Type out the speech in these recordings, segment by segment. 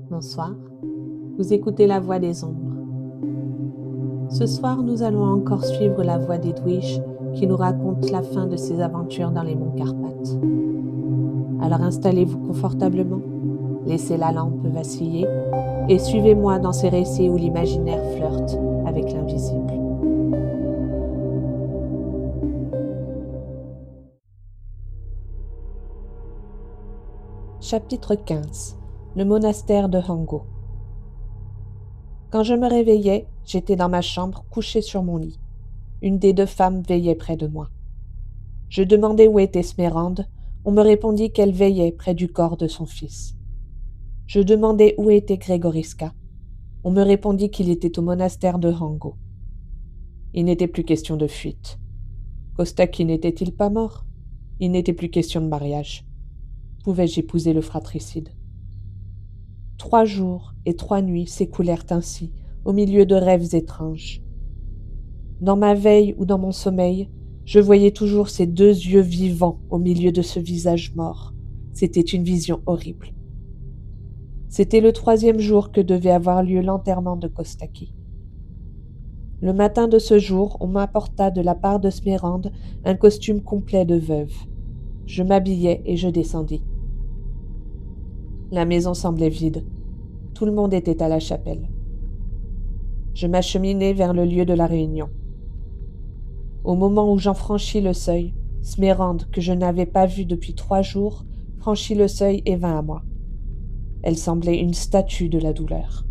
Bonsoir, vous écoutez La Voix des Ombres. Ce soir, nous allons encore suivre la voix d'Edwige qui nous raconte la fin de ses aventures dans les monts Carpates. Alors installez-vous confortablement, laissez la lampe vaciller et suivez-moi dans ces récits où l'imaginaire flirte avec l'invisible. Chapitre 15. Le monastère de Hango. Quand je me réveillai, j'étais dans ma chambre, couchée sur mon lit. Une des deux femmes veillait près de moi. Je demandai où était Smérande. On me répondit qu'elle veillait près du corps de son fils. Je demandai où était Grégoriska. On me répondit qu'il était au monastère de Hango. Il n'était plus question de fuite. Kostaki n'était-il pas mort? Il n'était plus question de mariage. Pouvais-je épouser le fratricide? 3 jours et 3 nuits s'écoulèrent ainsi, au milieu de rêves étranges. Dans ma veille ou dans mon sommeil, je voyais toujours ces 2 yeux vivants au milieu de ce visage mort. C'était une vision horrible. C'était le 3e jour que devait avoir lieu l'enterrement de Kostaki. Le matin de ce jour, on m'apporta de la part de Smérande un costume complet de veuve. Je m'habillai et je descendis. La maison semblait vide. Tout le monde était à la chapelle. Je m'acheminai vers le lieu de la réunion. Au moment où j'en franchis le seuil, Smérande, que je n'avais pas vue depuis 3 jours, franchit le seuil et vint à moi. Elle semblait une statue de la douleur.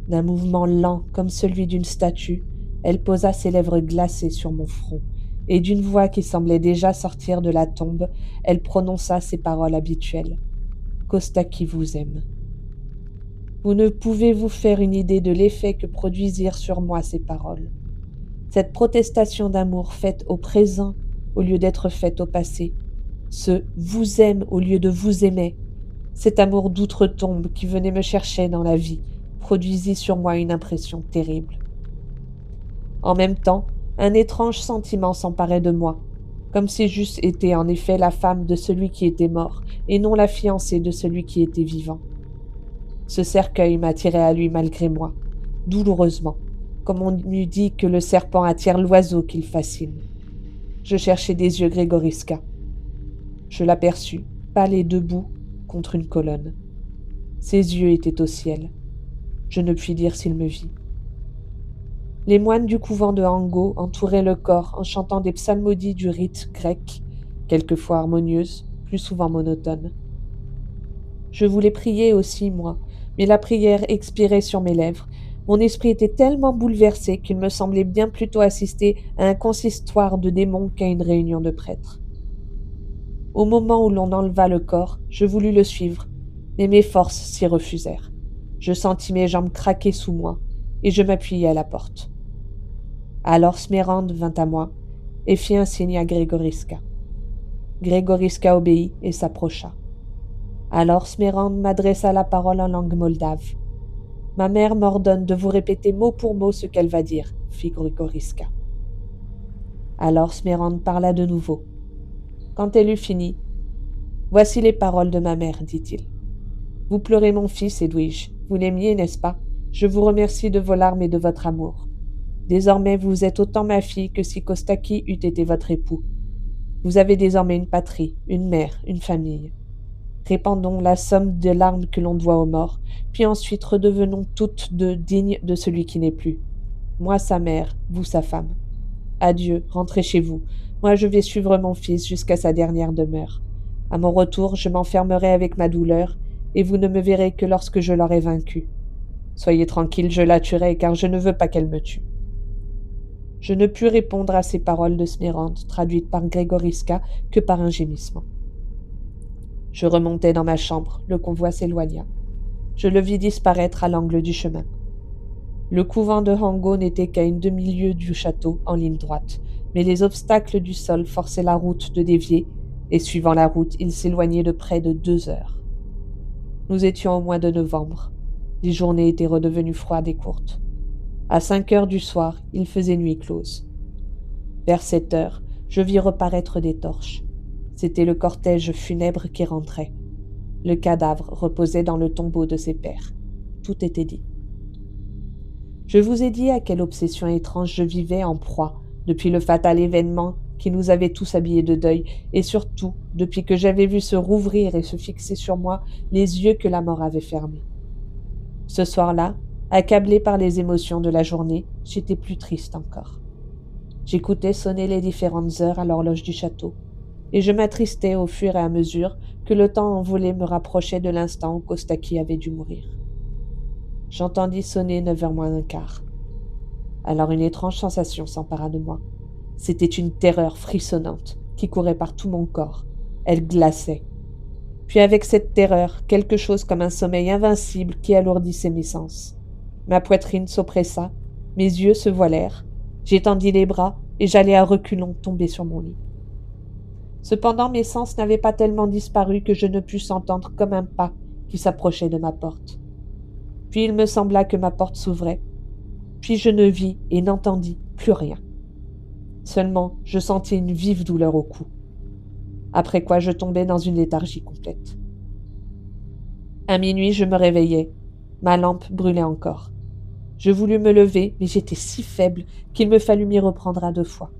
D'un mouvement lent comme celui d'une statue, elle posa ses lèvres glacées sur mon front, et d'une voix qui semblait déjà sortir de la tombe, elle prononça ses paroles habituelles. « Kostaki vous aime. » Vous ne pouvez vous faire une idée de l'effet que produisirent sur moi ces paroles. Cette protestation d'amour faite au présent au lieu d'être faite au passé, ce « vous aime » au lieu de « vous aimer », cet amour d'outre-tombe qui venait me chercher dans la vie, produisit sur moi une impression terrible. En même temps, un étrange sentiment s'emparait de moi, comme si j'eusse été en effet la femme de celui qui était mort, et non la fiancée de celui qui était vivant. Ce cercueil m'attirait à lui malgré moi, douloureusement, comme on m'eût dit que le serpent attire l'oiseau qu'il fascine. Je cherchai des yeux Grégoriska. Je l'aperçus, pâle et debout, contre une colonne. Ses yeux étaient au ciel. Je ne puis dire s'il me vit. Les moines du couvent de Hango entouraient le corps en chantant des psalmodies du rite grec, quelquefois harmonieuses, plus souvent monotones. Je voulais prier aussi, moi, mais la prière expirait sur mes lèvres. Mon esprit était tellement bouleversé qu'il me semblait bien plutôt assister à un consistoire de démons qu'à une réunion de prêtres. Au moment où l'on enleva le corps, je voulus le suivre, mais mes forces s'y refusèrent. Je sentis mes jambes craquer sous moi, et je m'appuyai à la porte. Alors Smérande vint à moi et fit un signe à Grégoriska. Grégoriska obéit et s'approcha. Alors Smérande m'adressa la parole en langue moldave. « Ma mère m'ordonne de vous répéter mot pour mot ce qu'elle va dire, » fit Grégoriska. Alors Smérande parla de nouveau. Quand elle eut fini, « Voici les paroles de ma mère, dit-il. Vous pleurez mon fils, Edwige. Vous l'aimiez, n'est-ce pas? Je vous remercie de vos larmes et de votre amour. Désormais, vous êtes autant ma fille que si Kostaki eût été votre époux. Vous avez désormais une patrie, une mère, une famille. Répandons la somme de larmes que l'on doit aux morts, puis ensuite redevenons toutes deux dignes de celui qui n'est plus. Moi sa mère, vous sa femme. Adieu, rentrez chez vous. Moi je vais suivre mon fils jusqu'à sa dernière demeure. À mon retour, je m'enfermerai avec ma douleur, et vous ne me verrez que lorsque je l'aurai vaincue. Soyez tranquille, je la tuerai, car je ne veux pas qu'elle me tue. » Je ne pus répondre à ces paroles de Smérande, traduites par Grégoriska, que par un gémissement. Je remontai dans ma chambre, le convoi s'éloigna. Je le vis disparaître à l'angle du chemin. Le couvent de Hango n'était qu'à une demi-lieue du château, en ligne droite, mais les obstacles du sol forçaient la route de dévier, et suivant la route, il s'éloignait de près de 2 heures. Nous étions au mois de novembre. Les journées étaient redevenues froides et courtes. À 5 heures du soir, il faisait nuit close. Vers 7 heures, je vis reparaître des torches. C'était le cortège funèbre qui rentrait. Le cadavre reposait dans le tombeau de ses pères. Tout était dit. Je vous ai dit à quelle obsession étrange je vivais en proie depuis le fatal événement qui nous avait tous habillés de deuil, et surtout depuis que j'avais vu se rouvrir et se fixer sur moi les yeux que la mort avait fermés. Ce soir-là, accablé par les émotions de la journée, j'étais plus triste encore. J'écoutais sonner les différentes heures à l'horloge du château, et je m'attristais au fur et à mesure que le temps envolé me rapprochait de l'instant où Kostaki avait dû mourir. J'entendis sonner 9h moins un quart. Alors une étrange sensation s'empara de moi. C'était une terreur frissonnante qui courait par tout mon corps. Elle glaçait. Puis avec cette terreur, quelque chose comme un sommeil invincible qui alourdissait mes sens. Ma poitrine s'oppressa, mes yeux se voilèrent, j'étendis les bras et j'allais à reculons tomber sur mon lit. Cependant mes sens n'avaient pas tellement disparu que je ne pusse entendre comme un pas qui s'approchait de ma porte. Puis il me sembla que ma porte s'ouvrait, puis je ne vis et n'entendis plus rien. Seulement, je sentis une vive douleur au cou. Après quoi, je tombais dans une léthargie complète. À minuit, je me réveillai. Ma lampe brûlait encore. Je voulus me lever, mais j'étais si faible qu'il me fallut m'y reprendre à 2 fois.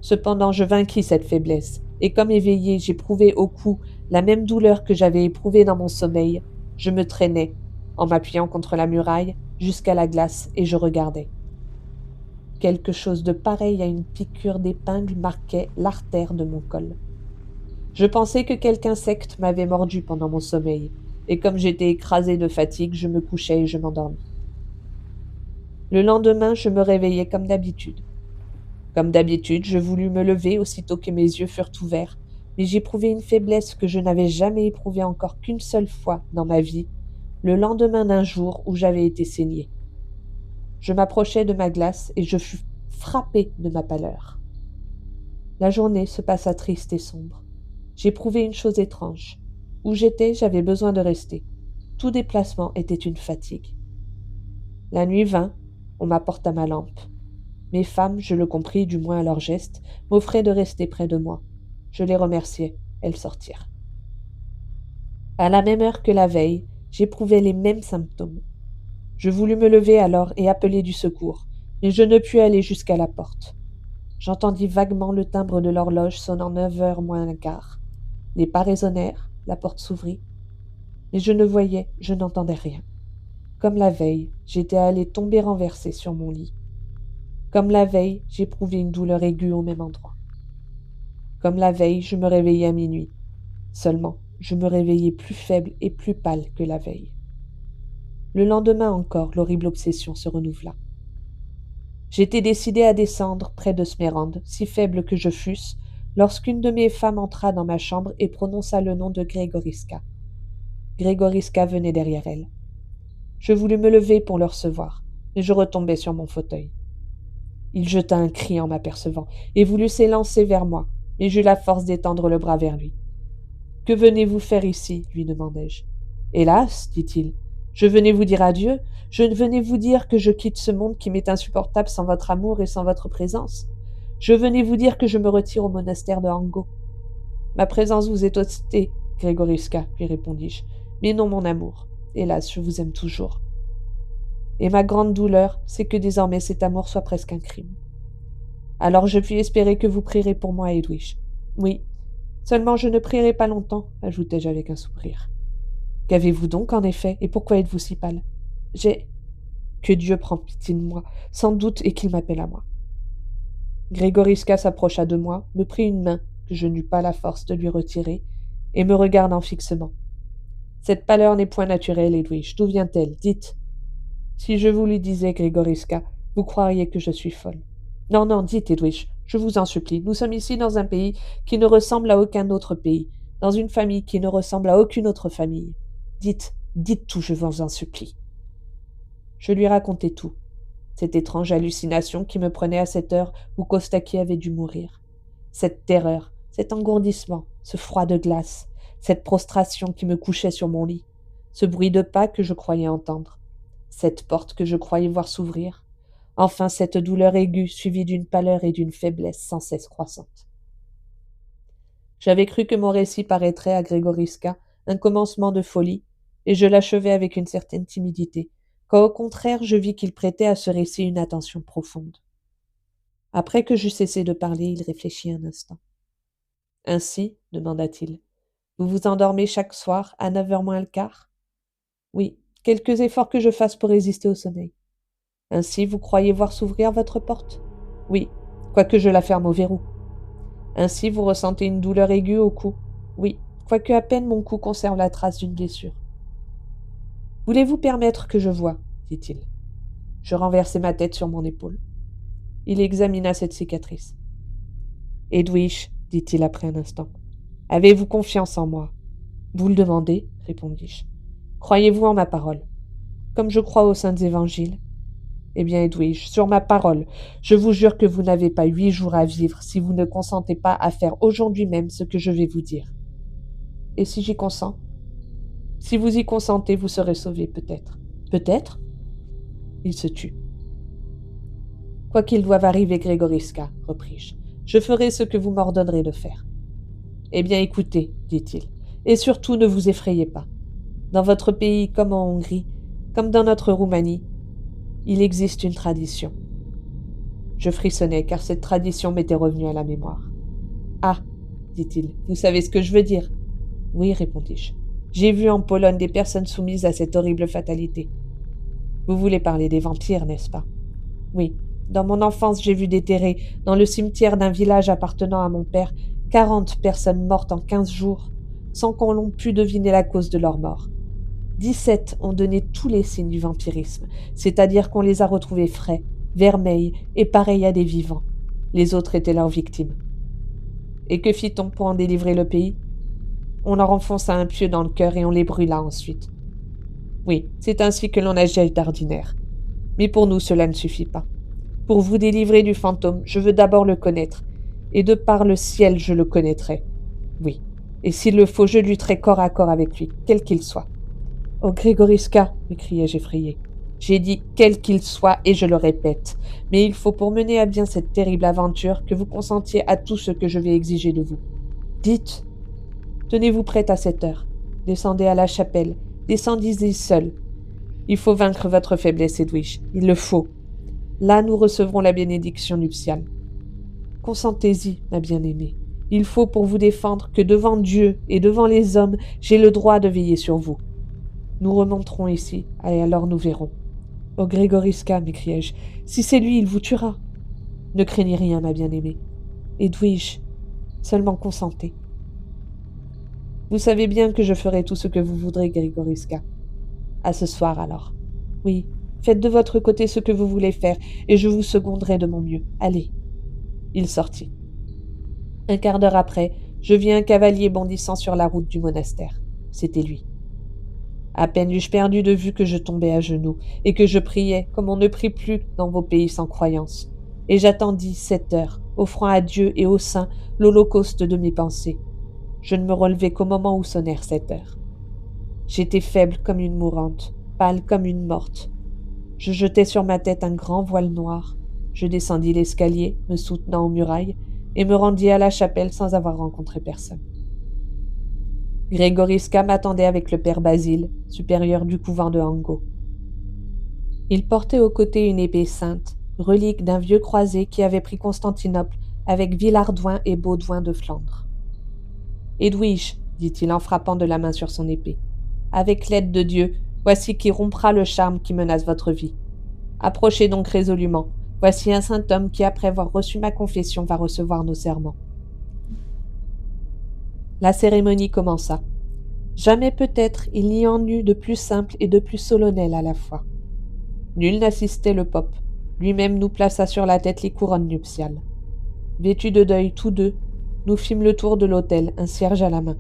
Cependant, je vainquis cette faiblesse, et comme éveillé, j'éprouvais au cou la même douleur que j'avais éprouvée dans mon sommeil. Je me traînais, en m'appuyant contre la muraille, jusqu'à la glace, et je regardais. Quelque chose de pareil à une piqûre d'épingle marquait l'artère de mon col. Je pensais que quelque insecte m'avait mordu pendant mon sommeil, et comme j'étais écrasé de fatigue, je me couchai et je m'endormis. Le lendemain, je me réveillai comme d'habitude. Comme d'habitude, je voulus me lever aussitôt que mes yeux furent ouverts, mais j'éprouvai une faiblesse que je n'avais jamais éprouvée encore qu'une seule fois dans ma vie, le lendemain d'un jour où j'avais été saignée. Je m'approchai de ma glace et je fus frappé de ma pâleur. La journée se passa triste et sombre. J'éprouvai une chose étrange. Où j'étais, j'avais besoin de rester. Tout déplacement était une fatigue. La nuit vint, on m'apporta ma lampe. Mes femmes, je le compris du moins à leurs gestes, m'offraient de rester près de moi. Je les remerciai, elles sortirent. À la même heure que la veille, j'éprouvais les mêmes symptômes. Je voulus me lever alors et appeler du secours, mais je ne pus aller jusqu'à la porte. J'entendis vaguement le timbre de l'horloge sonnant 9h moins un quart. Les pas résonnèrent, la porte s'ouvrit, mais je ne voyais, je n'entendais rien. Comme la veille, j'étais allé tomber renversé sur mon lit. Comme la veille, j'éprouvais une douleur aiguë au même endroit. Comme la veille, je me réveillai à minuit. Seulement, je me réveillai plus faible et plus pâle que la veille. Le lendemain encore, l'horrible obsession se renouvela. J'étais décidé à descendre près de Smérande, si faible que je fusse, lorsqu'une de mes femmes entra dans ma chambre et prononça le nom de Grégoriska. Grégoriska venait derrière elle. Je voulus me lever pour le recevoir, mais je retombai sur mon fauteuil. Il jeta un cri en m'apercevant et voulut s'élancer vers moi, mais j'eus la force d'étendre le bras vers lui. « Que venez-vous faire ici » lui demandai-je. « Hélas, dit-il, je venais vous dire adieu, je venais vous dire que je quitte ce monde qui m'est insupportable sans votre amour et sans votre présence. Je venais vous dire que je me retire au monastère de Hango. »« Ma présence vous est hostile, Grégoriska, lui répondis-je, mais non mon amour. Hélas, je vous aime toujours. Et ma grande douleur, c'est que désormais cet amour soit presque un crime. Alors je puis espérer que vous prierez pour moi, Edwige. Oui, seulement je ne prierai pas longtemps, ajoutai-je avec un sourire. Qu'avez-vous donc, en effet, et pourquoi êtes-vous si pâle? J'ai... Que Dieu prend pitié de moi, sans doute, et qu'il m'appelle à moi. Grégoriska s'approcha de moi, me prit une main, que je n'eus pas la force de lui retirer, et me regardant fixement. Cette pâleur n'est point naturelle, Edwige. D'où vient-elle? Dites. Si je vous le disais, Grégoriska, vous croiriez que je suis folle. Non, non, dites, Edwige, je vous en supplie. Nous sommes ici dans un pays qui ne ressemble à aucun autre pays, dans une famille qui ne ressemble à aucune autre famille. Dites, dites tout, je vous en supplie. Je lui racontai tout. Cette étrange hallucination qui me prenait à cette heure où Kostaki avait dû mourir. Cette terreur, cet engourdissement, ce froid de glace, cette prostration qui me couchait sur mon lit, ce bruit de pas que je croyais entendre, cette porte que je croyais voir s'ouvrir, enfin cette douleur aiguë suivie d'une pâleur et d'une faiblesse sans cesse croissante. J'avais cru que mon récit paraîtrait à Grégoriska un commencement de folie, et je l'achevai avec une certaine timidité, quand au contraire je vis qu'il prêtait à ce récit une attention profonde. Après que j'eus cessé de parler, il réfléchit un instant. Ainsi, demanda-t-il, vous vous endormez chaque soir à 9h moins le quart? Oui, quelques efforts que je fasse pour résister au sommeil. Ainsi, vous croyez voir s'ouvrir votre porte? Oui, quoique je la ferme au verrou. Ainsi, vous ressentez une douleur aiguë au cou? Oui, quoique à peine mon cou conserve la trace d'une blessure. Voulez-vous permettre que je voie? Dit-il. Je renversai ma tête sur mon épaule. Il examina cette cicatrice. Edwige, dit-il après un instant, avez-vous confiance en moi? Vous le demandez, répondis-je. Croyez-vous en ma parole? Comme je crois aux saints évangiles. Eh bien, Edwige, sur ma parole, je vous jure que vous n'avez pas 8 jours à vivre si vous ne consentez pas à faire aujourd'hui même ce que je vais vous dire. Et si j'y consens? Si vous y consentez, vous serez sauvé, peut-être. Peut-être? Il se tut. Quoi qu'il doive arriver, Grégoriska, repris-je, je ferai ce que vous m'ordonnerez de faire. Eh bien, écoutez, dit-il, et surtout ne vous effrayez pas. Dans votre pays, comme en Hongrie, comme dans notre Roumanie, il existe une tradition. Je frissonnai, car cette tradition m'était revenue à la mémoire. Ah, dit-il, vous savez ce que je veux dire? Oui, répondis-je. J'ai vu en Pologne des personnes soumises à cette horrible fatalité. Vous voulez parler des vampires, n'est-ce pas? Oui. Dans mon enfance, j'ai vu déterrer, dans le cimetière d'un village appartenant à mon père, 40 personnes mortes en 15 jours, sans qu'on l'on pût deviner la cause de leur mort. 17 ont donné tous les signes du vampirisme, c'est-à-dire qu'on les a retrouvés frais, vermeils et pareils à des vivants. Les autres étaient leurs victimes. Et que fit-on pour en délivrer le pays? On leur enfonça un pieu dans le cœur et on les brûla ensuite. Oui, c'est ainsi que l'on agit d'ordinaire. Mais pour nous, cela ne suffit pas. Pour vous délivrer du fantôme, je veux d'abord le connaître, et de par le ciel, je le connaîtrai. Oui, et s'il le faut, je lutterai corps à corps avec lui, quel qu'il soit. Oh, Grégoriska, m'écriai-je effrayé. J'ai dit quel qu'il soit, et je le répète. Mais il faut pour mener à bien cette terrible aventure que vous consentiez à tout ce que je vais exiger de vous. Dites. Tenez-vous prête à cette heure. Descendez à la chapelle. Descendez-y seul. Il faut vaincre votre faiblesse, Edwige. Il le faut. Là, nous recevrons la bénédiction nuptiale. Consentez-y, ma bien-aimée. Il faut pour vous défendre que devant Dieu et devant les hommes, j'ai le droit de veiller sur vous. Nous remonterons ici, et alors nous verrons. Oh, Grégoriska, m'écriai-je, si c'est lui, il vous tuera. Ne craignez rien, ma bien-aimée. Edwige, seulement consentez. Vous savez bien que je ferai tout ce que vous voudrez, Grégoriska. À ce soir, alors. Oui, faites de votre côté ce que vous voulez faire, et je vous seconderai de mon mieux. Allez. Il sortit. Un quart d'heure après, je vis un cavalier bondissant sur la route du monastère. C'était lui. À peine eus-je perdu de vue que je tombai à genoux, et que je priais, comme on ne prie plus dans vos pays sans croyance. Et j'attendis 7 heures, offrant à Dieu et aux saints l'holocauste de mes pensées. Je ne me relevai qu'au moment où sonnèrent 7 heures. J'étais faible comme une mourante, pâle comme une morte. Je jetai sur ma tête un grand voile noir. Je descendis l'escalier, me soutenant aux murailles, et me rendis à la chapelle sans avoir rencontré personne. Grégoriska m'attendait avec le père Basile, supérieur du couvent de Hango. Il portait au côté une épée sainte, relique d'un vieux croisé qui avait pris Constantinople avec Villardouin et Baudouin de Flandre. « Edwige, dit-il en frappant de la main sur son épée, avec l'aide de Dieu, voici qui rompra le charme qui menace votre vie. Approchez donc résolument. Voici un saint homme qui, après avoir reçu ma confession, va recevoir nos serments. » La cérémonie commença. Jamais peut-être il n'y en eut de plus simple et de plus solennel à la fois. Nul n'assistait le pope. Lui-même nous plaça sur la tête les couronnes nuptiales. Vêtus de deuil tous deux, nous fîmes le tour de l'autel, un cierge à la main.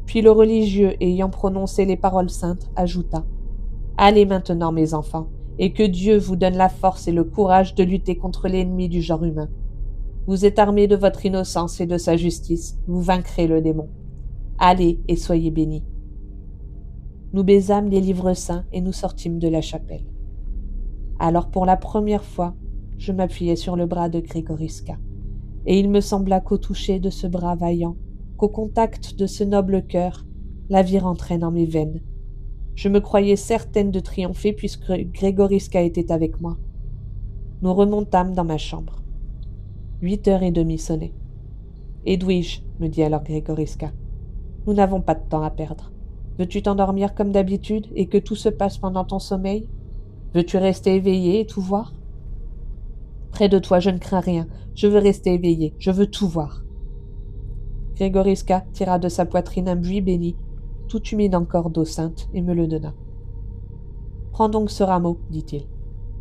Puis le religieux, ayant prononcé les paroles saintes, ajouta « Allez maintenant, mes enfants, et que Dieu vous donne la force et le courage de lutter contre l'ennemi du genre humain. Vous êtes armés de votre innocence et de sa justice, vous vaincrez le démon. Allez et soyez bénis. » Nous baisâmes les livres saints et nous sortîmes de la chapelle. Alors pour la première fois, je m'appuyai sur le bras de Grégoriska, et il me sembla qu'au toucher de ce bras vaillant, qu'au contact de ce noble cœur, La vie rentrait dans mes veines. Je me croyais certaine de triompher puisque Grégoriska était avec moi. Nous remontâmes dans ma chambre. 8h30 sonnaient. « Edwige, me dit alors Grégoriska, nous n'avons pas de temps à perdre. Veux-tu t'endormir comme d'habitude et que tout se passe pendant ton sommeil? Veux-tu rester éveillé et tout voir? Près de toi, je ne crains rien. Je veux rester éveillé. Je veux tout voir. » Grégoriska tira de sa poitrine un buis béni, tout humide encore d'eau sainte, et me le donna. « Prends donc ce rameau, dit-il.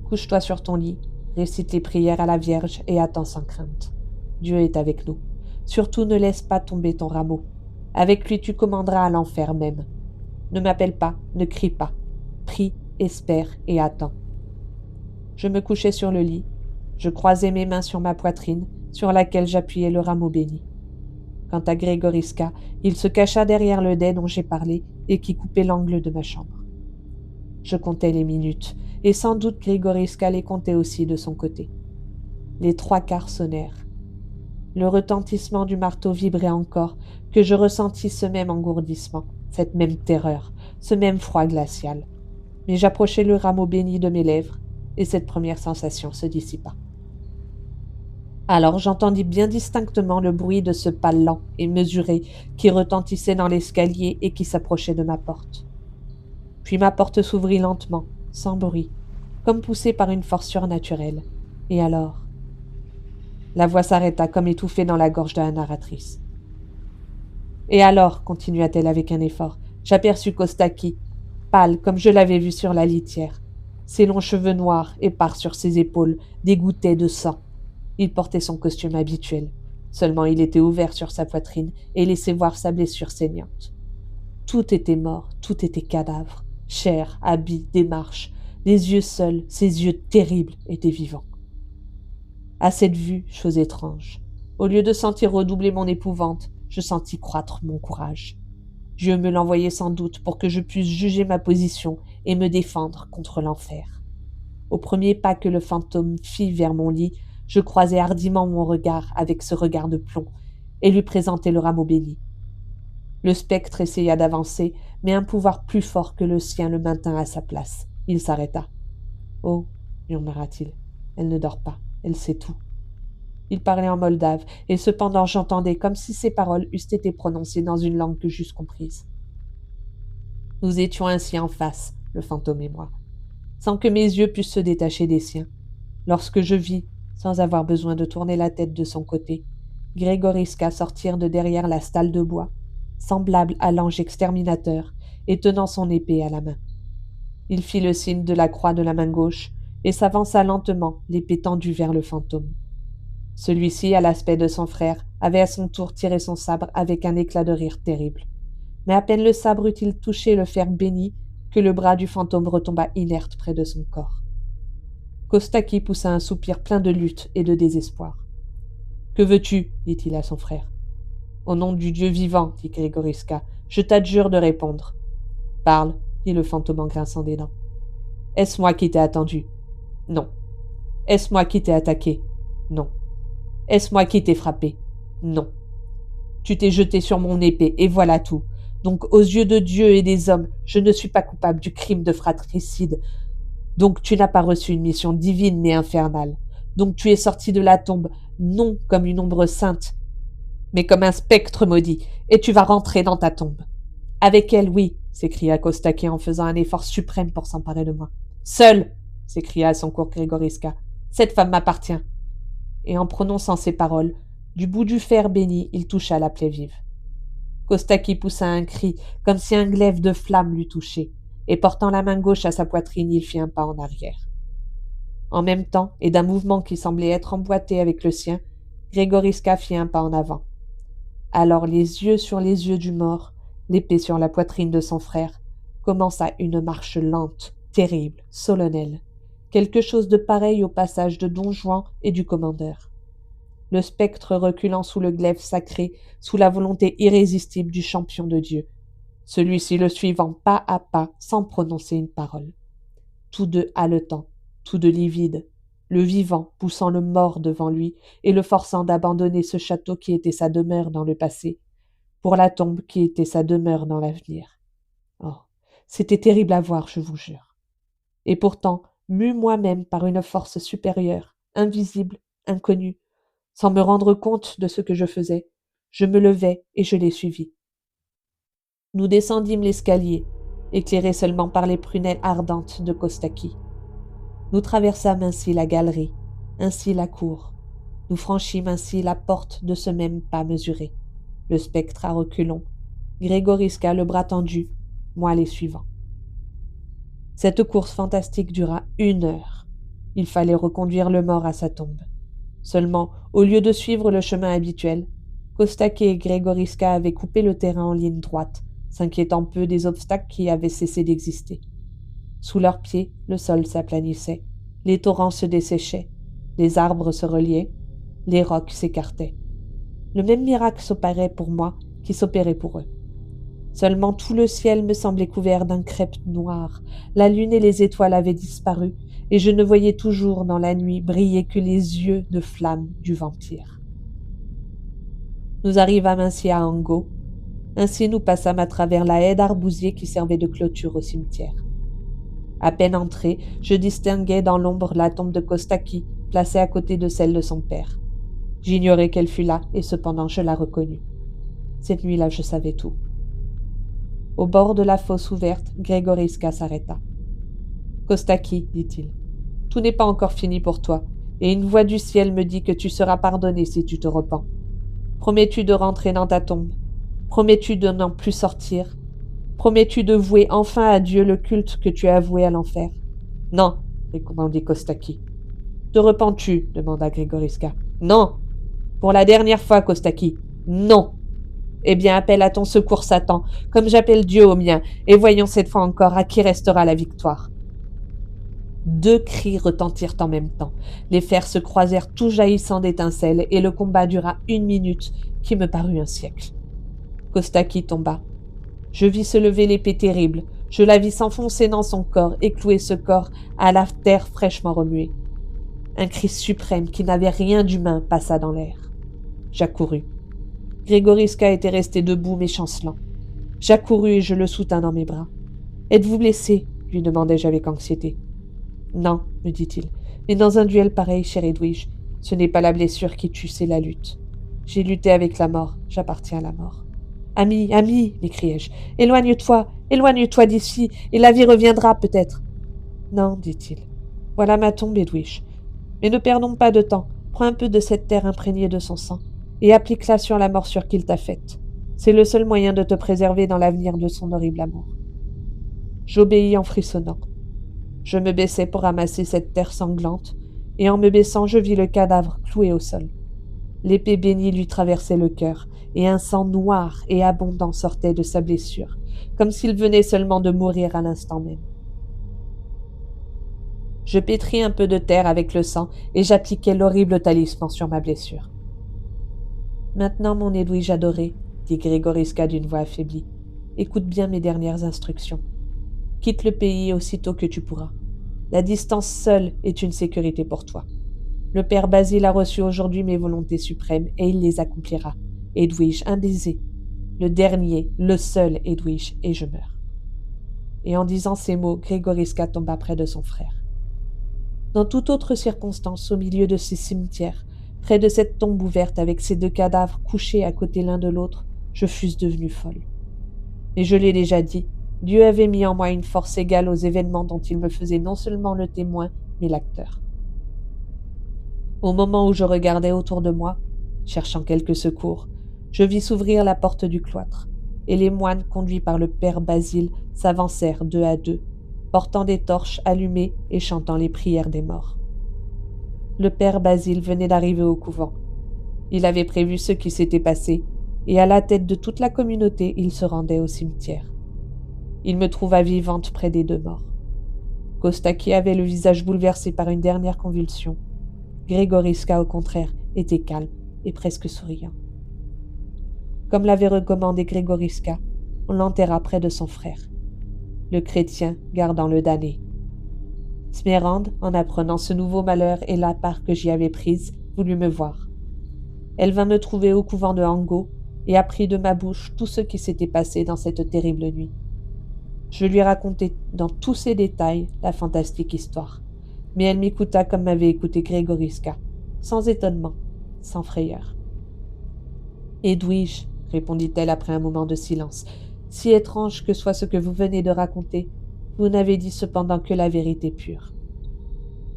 Couche-toi sur ton lit, récite les prières à la Vierge et attends sans crainte. Dieu est avec nous. Surtout ne laisse pas tomber ton rameau. Avec lui tu commanderas à l'enfer même. Ne m'appelle pas, ne crie pas. Prie, espère et attends. » Je me couchai sur le lit. Je croisai mes mains sur ma poitrine, sur laquelle j'appuyais le rameau béni. Quant à Grégoriska, il se cacha derrière le dais dont j'ai parlé et qui coupait l'angle de ma chambre. Je comptais les minutes, et sans doute Grégoriska les comptait aussi de son côté. Les 3/4 sonnèrent. Le retentissement du marteau vibrait encore, que je ressentis ce même engourdissement, cette même terreur, ce même froid glacial. Mais j'approchai le rameau béni de mes lèvres, et cette première sensation se dissipa. Alors j'entendis bien distinctement le bruit de ce pas lent et mesuré qui retentissait dans l'escalier et qui s'approchait de ma porte. Puis ma porte s'ouvrit lentement, sans bruit, comme poussée par une force surnaturelle. Et alors... La voix s'arrêta comme étouffée dans la gorge de la narratrice. « Et alors, continua-t-elle avec un effort, j'aperçus Kostaki, pâle comme je l'avais vu sur la litière. Ses longs cheveux noirs, épars sur ses épaules, dégoûtaient de sang. Il portait son costume habituel. Seulement il était ouvert sur sa poitrine et laissait voir sa blessure saignante. Tout était mort, tout était cadavre. Chair, habits, démarche. Les yeux seuls, ces yeux terribles, étaient vivants. À cette vue, chose étrange, au lieu de sentir redoubler mon épouvante, je sentis croître mon courage. Dieu me l'envoyait sans doute pour que je puisse juger ma position et me défendre contre l'enfer. Au premier pas que le fantôme fit vers mon lit, je croisai hardiment mon regard avec ce regard de plomb et lui présentai le rameau béni. Le spectre essaya d'avancer, mais un pouvoir plus fort que le sien le maintint à sa place. Il s'arrêta. « Oh, murmura-t-il, elle ne dort pas, elle sait tout. » Il parlait en moldave, et cependant j'entendais comme si ses paroles eussent été prononcées dans une langue que j'eusse comprise. Nous étions ainsi en face, le fantôme et moi, sans que mes yeux pussent se détacher des siens, lorsque je vis, sans avoir besoin de tourner la tête de son côté, Grégoriska sortir de derrière la stalle de bois, semblable à l'ange exterminateur, et tenant son épée à la main. Il fit le signe de la croix de la main gauche, et s'avança lentement, l'épée tendue vers le fantôme. Celui-ci, à l'aspect de son frère, avait à son tour tiré son sabre avec un éclat de rire terrible. Mais à peine le sabre eut-il touché le fer béni que le bras du fantôme retomba inerte près de son corps. Kostaki poussa un soupir plein de lutte et de désespoir. « Que veux-tu » dit-il à son frère. « Au nom du Dieu vivant, dit Grégoriska, je t'adjure de répondre. »« Parle, dit le fantôme en grinçant des dents. Est-ce moi qui t'ai attendu? Non. Est-ce moi qui t'ai attaqué? Non. Est-ce moi qui t'ai frappé? Non. Tu t'es jeté sur mon épée, et voilà tout. Donc, aux yeux de Dieu et des hommes, je ne suis pas coupable du crime de fratricide. Donc, tu n'as pas reçu une mission divine mais infernale. Donc, tu es sorti de la tombe, non comme une ombre sainte, mais comme un spectre maudit, et tu vas rentrer dans ta tombe. Avec elle, oui, s'écria Kostaki en faisant un effort suprême pour s'emparer de moi. Seul, s'écria à son cours Grégoriska. Cette femme m'appartient. Et en prononçant ces paroles, du bout du fer béni, il toucha la plaie vive. Kostaki poussa un cri, comme si un glaive de flamme l'eût touché, et portant la main gauche à sa poitrine, il fit un pas en arrière. En même temps, et d'un mouvement qui semblait être emboîté avec le sien, Grégoriska fit un pas en avant. Alors, les yeux sur les yeux du mort, l'épée sur la poitrine de son frère, commença une marche lente, terrible, solennelle, quelque chose de pareil au passage de Don Juan et du commandeur. Le spectre reculant sous le glaive sacré, sous la volonté irrésistible du champion de Dieu, celui-ci le suivant pas à pas sans prononcer une parole. Tous deux haletants, tous deux livides, le vivant poussant le mort devant lui et le forçant d'abandonner ce château qui était sa demeure dans le passé, pour la tombe qui était sa demeure dans l'avenir. Oh, c'était terrible à voir, je vous jure. Et pourtant, mue moi-même par une force supérieure, invisible, inconnue, sans me rendre compte de ce que je faisais, je me levai et je les suivis. Nous descendîmes l'escalier, éclairés seulement par les prunelles ardentes de Kostaki. Nous traversâmes ainsi la galerie, ainsi la cour. Nous franchîmes ainsi la porte de ce même pas mesuré, le spectre à reculons, Grégoriska le bras tendu, moi les suivants. Cette course fantastique dura 1 heure. Il fallait reconduire le mort à sa tombe. Seulement, au lieu de suivre le chemin habituel, Kostaki et Grégoriska avaient coupé le terrain en ligne droite, s'inquiétant peu des obstacles qui avaient cessé d'exister. Sous leurs pieds, le sol s'aplanissait, les torrents se desséchaient, les arbres se reliaient, les rocs s'écartaient. Le même miracle s'opérait pour moi qui s'opérait pour eux. Seulement tout le ciel me semblait couvert d'un crêpe noir, la lune et les étoiles avaient disparu, et je ne voyais toujours dans la nuit briller que les yeux de flamme du vampire. Nous arrivâmes ainsi à Ango. Ainsi nous passâmes à travers la haie d'arbousiers qui servait de clôture au cimetière. À peine entré, je distinguai dans l'ombre la tombe de Kostaki, placée à côté de celle de son père. J'ignorais qu'elle fût là, et cependant je la reconnus. Cette nuit-là, je savais tout. Au bord de la fosse ouverte, Grégoriska s'arrêta. « Kostaki, dit-il, tout n'est pas encore fini pour toi, et une voix du ciel me dit que tu seras pardonné si tu te repens. Promets-tu de rentrer dans ta tombe? Promets-tu de n'en plus sortir? Promets-tu de vouer enfin à Dieu le culte que tu as voué à l'enfer? » « Non, répondit Kostaki. « Te repens-tu? Demanda Grégoriska. « Non. Pour la dernière fois, Kostaki. Non. Eh bien, appelle à ton secours Satan, comme j'appelle Dieu au mien, et voyons cette fois encore à qui restera la victoire. » 2 cris retentirent en même temps. Les fers se croisèrent tout jaillissant d'étincelles, et le combat dura 1 minute, qui me parut un siècle. Kostaki tomba. Je vis se lever l'épée terrible, je la vis s'enfoncer dans son corps et clouer ce corps à la terre fraîchement remuée. Un cri suprême qui n'avait rien d'humain passa dans l'air. J'accourus. Grégoriska était resté debout mais chancelant. J'accourus et je le soutins dans mes bras. « Êtes-vous blessé ?» lui demandai-je avec anxiété. « Non, me dit-il, mais dans un duel pareil, cher Edwige, ce n'est pas la blessure qui tue, c'est la lutte. J'ai lutté avec la mort, j'appartiens à la mort. »« Ami, ami, m'écriai-je, éloigne-toi d'ici, et la vie reviendra peut-être. »« Non, dit-il, voilà ma tombe, Edwige. Mais ne perdons pas de temps, prends un peu de cette terre imprégnée de son sang, et applique-la sur la morsure qu'il t'a faite. C'est le seul moyen de te préserver dans l'avenir de son horrible amour. » J'obéis en frissonnant. Je me baissai pour ramasser cette terre sanglante, et en me baissant, je vis le cadavre cloué au sol. L'épée bénie lui traversait le cœur, et un sang noir et abondant sortait de sa blessure, comme s'il venait seulement de mourir à l'instant même. Je pétris un peu de terre avec le sang, et j'appliquai l'horrible talisman sur ma blessure. « Maintenant, mon Edwige adoré, dit Grégoriska d'une voix affaiblie, écoute bien mes dernières instructions. Quitte le pays aussitôt que tu pourras. La distance seule est une sécurité pour toi. Le père Basile a reçu aujourd'hui mes volontés suprêmes et il les accomplira. Edwige, un baiser. Le dernier, le seul Edwige, et je meurs. » Et en disant ces mots, Grégoriska tomba près de son frère. Dans toute autre circonstance, au milieu de ces cimetières, près de cette tombe ouverte avec ces 2 cadavres couchés à côté l'un de l'autre, je fusse devenue folle. Mais je l'ai déjà dit, Dieu avait mis en moi une force égale aux événements dont il me faisait non seulement le témoin, mais l'acteur. Au moment où je regardais autour de moi, cherchant quelque secours, je vis s'ouvrir la porte du cloître, et les moines conduits par le père Basile s'avancèrent 2 à 2, portant des torches allumées et chantant les prières des morts. Le père Basile venait d'arriver au couvent. Il avait prévu ce qui s'était passé, et à la tête de toute la communauté, il se rendait au cimetière. Il me trouva vivante près des 2 morts. Kostaki avait le visage bouleversé par une dernière convulsion. Grégoriska, au contraire, était calme et presque souriant. Comme l'avait recommandé Grégoriska, on l'enterra près de son frère, le chrétien gardant le damné. Smérande, en apprenant ce nouveau malheur et la part que j'y avais prise, voulut me voir. Elle vint me trouver au couvent de Ango, et apprit de ma bouche tout ce qui s'était passé dans cette terrible nuit. Je lui racontai dans tous ses détails la fantastique histoire, mais elle m'écouta comme m'avait écouté Grégoriska, sans étonnement, sans frayeur. « Edwige, répondit-elle après un moment de silence, si étrange que soit ce que vous venez de raconter, vous n'avez dit cependant que la vérité pure.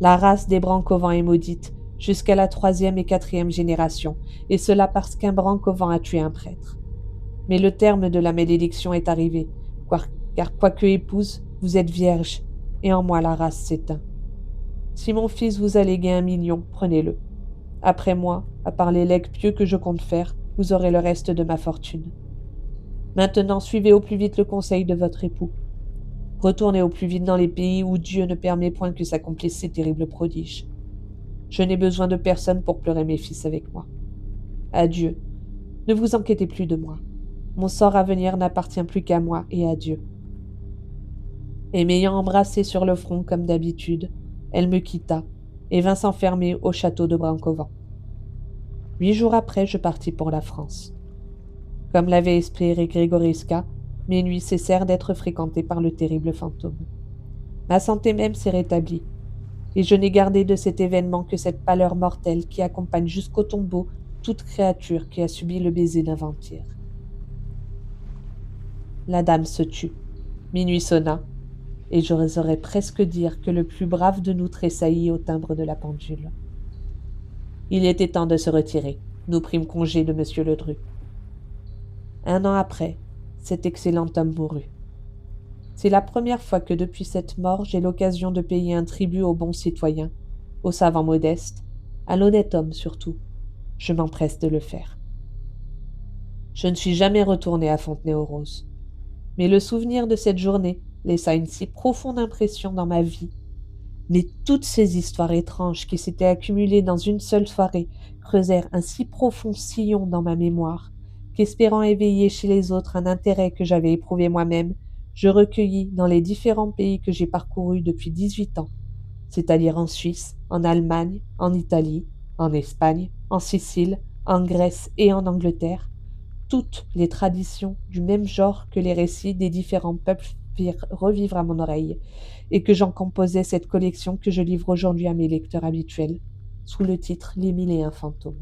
La race des Brancovans est maudite jusqu'à la 3e et 4e génération, et cela parce qu'un Brancovan a tué un prêtre. Mais le terme de la malédiction est arrivé, car quoique épouse, vous êtes vierge, et en moi la race s'éteint. Si mon fils vous a légué 1 million, prenez-le. Après moi, à part les legs pieux que je compte faire, vous aurez le reste de ma fortune. Maintenant, suivez au plus vite le conseil de votre époux. Retournez au plus vite dans les pays où Dieu ne permet point que s'accomplissent ces terribles prodiges. Je n'ai besoin de personne pour pleurer mes fils avec moi. Adieu. Ne vous inquiétez plus de moi. Mon sort à venir n'appartient plus qu'à moi et à Dieu. » Et m'ayant embrassé sur le front comme d'habitude, elle me quitta et vint s'enfermer au château de Brancovan. 8 jours après, je partis pour la France. Comme l'avait espéré Grégoriska, mes nuits cessèrent d'être fréquentées par le terrible fantôme. Ma santé même s'est rétablie, et je n'ai gardé de cet événement que cette pâleur mortelle qui accompagne jusqu'au tombeau toute créature qui a subi le baiser d'un vampire. La dame se tut. Minuit sonna, et j'oserais presque dire que le plus brave de nous tressaillit au timbre de la pendule. Il était temps de se retirer. Nous prîmes congé de M. Ledru. 1 an après, cet excellent homme mourut. C'est la première fois que depuis cette mort j'ai l'occasion de payer un tribut aux bons citoyens, aux savants modestes, à l'honnête homme surtout. Je m'empresse de le faire. Je ne suis jamais retourné à Fontenay-aux-Roses, mais le souvenir de cette journée laissa une si profonde impression dans ma vie. Mais toutes ces histoires étranges qui s'étaient accumulées dans une seule soirée creusèrent un si profond sillon dans ma mémoire qu'espérant éveiller chez les autres un intérêt que j'avais éprouvé moi-même, je recueillis dans les différents pays que j'ai parcourus depuis 18 ans, c'est-à-dire en Suisse, en Allemagne, en Italie, en Espagne, en Sicile, en Grèce et en Angleterre, toutes les traditions du même genre que les récits des différents peuples firent revivre à mon oreille, et que j'en composais cette collection que je livre aujourd'hui à mes lecteurs habituels, sous le titre « Les 1001 fantômes ».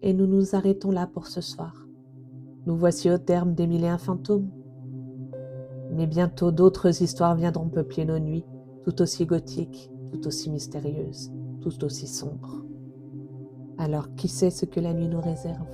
Et nous nous arrêtons là pour ce soir. Nous voici au terme des 1001 fantômes. Mais bientôt d'autres histoires viendront peupler nos nuits, tout aussi gothiques, tout aussi mystérieuses, tout aussi sombres. Alors qui sait ce que la nuit nous réserve ?